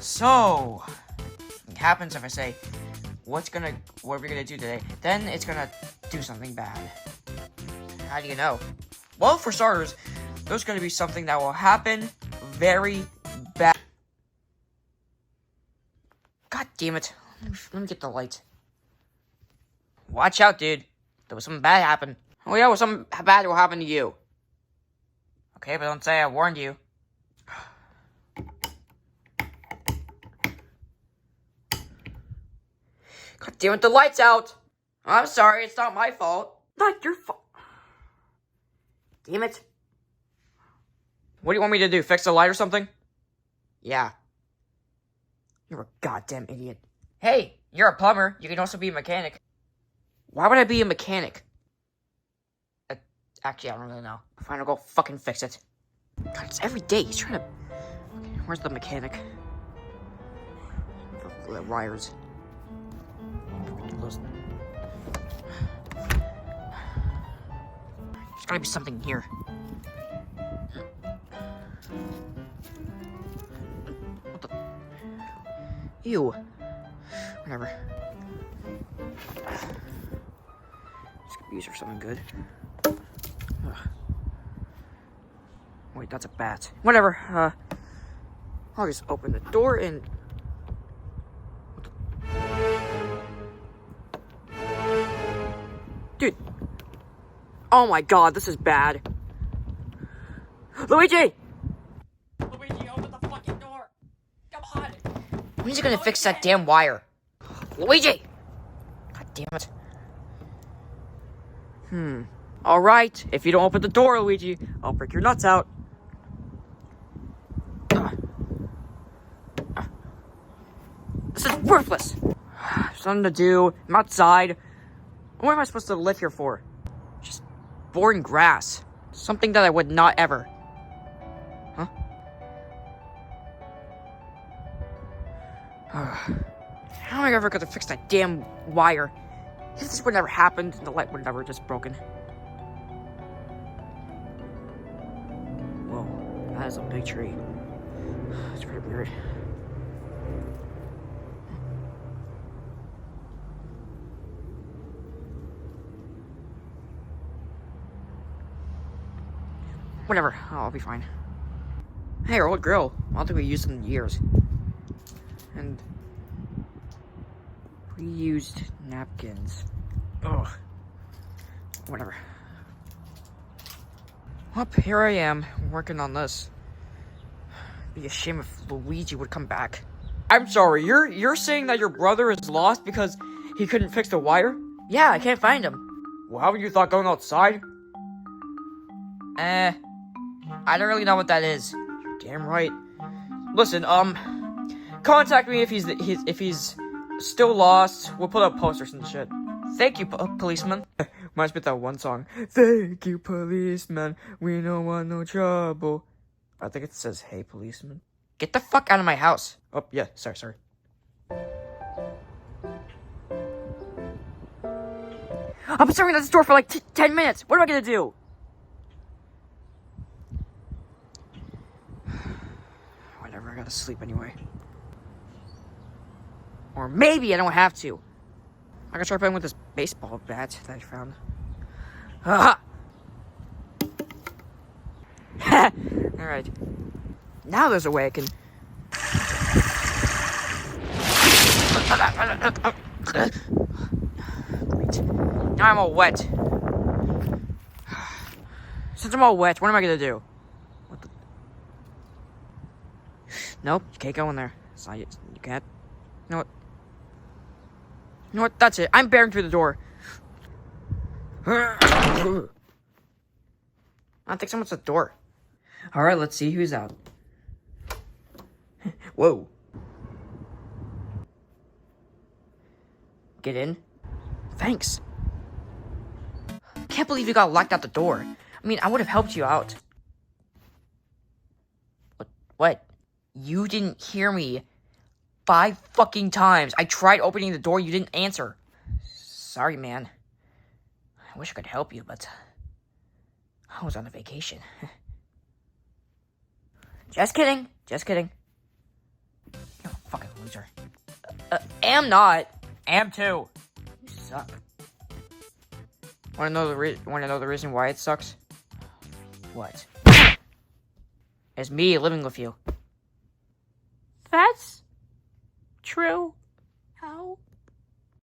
So, it happens if I say, what are we gonna do today? Then it's gonna do something bad. How do you know? Well, for starters, there's gonna be something that will happen very bad. God damn it. Let me get the light. Watch out, dude. There was something bad happen. Oh yeah, well, something bad will happen to you. Okay, but don't say I warned you. God damn it, the light's out! I'm sorry, it's not my fault. Not your fault. Damn it. What do you want me to do, fix the light or something? Yeah. You're a goddamn idiot. Hey, you're a plumber. You can also be a mechanic. Why would I be a mechanic? Actually, I don't really know. Fine, I'll go fucking fix it. God, it's every day. He's trying to... Okay, where's the mechanic? The wires. There's gotta be something here. What the... Ew. Whatever. This could be used for something good. Ugh. Wait, that's a bat. Whatever. I'll just open the door and... Dude. Oh my god, this is bad. Luigi! Luigi, open the fucking door! Come on! When's he gonna fix that damn wire? Luigi! God damn it. Alright, if you don't open the door, Luigi, I'll break your nuts out. This is worthless! There's nothing to do. I'm outside. What am I supposed to live here for? Just boring grass. Something that I would not ever. Huh? How am I ever gonna fix that damn wire? If this would never happened, the light would never just broken. Whoa, that is a big tree. It's pretty weird. Whatever, I'll be fine. Hey, our old grill. I don't think we used it in years. And reused napkins. Ugh. Whatever. Well, here I am, working on this. It'd be a shame if Luigi would come back. I'm sorry, you're saying that your brother is lost because he couldn't fix the wire? Yeah, I can't find him. Well, haven't you thought going outside? I don't really know what that is. You're damn right. Listen, contact me if he's still lost. We'll put up posters and shit. Thank you, policeman. Reminds me of that one song. Thank you, policeman. We don't want no trouble. I think it says, hey, policeman. Get the fuck out of my house. Oh, yeah, sorry. I've been staring at this door for like 10 minutes. What am I gonna do? Whatever, I gotta sleep anyway. Or maybe I don't have to. I can try playing with this baseball bat that I found. Aha! Alright. Now there's a way I can... Great. Now I'm all wet. Since I'm all wet, what am I gonna do? What the... Nope, you can't go in there. It's not, you can't. You know what? You know what? That's it. I'm bearing through the door. I think someone's at the door. Alright, let's see who's out. Whoa. Get in. Thanks. Can't believe you got locked out the door. I mean, I would have helped you out. What? You didn't hear me 5 fucking times. I tried opening the door, you didn't answer. Sorry, man. I wish I could help you, but I was on a vacation. Just kidding. loser. Am not. Am too. You suck. Wanna know the reason why it sucks? What? It's me living with you. That's true.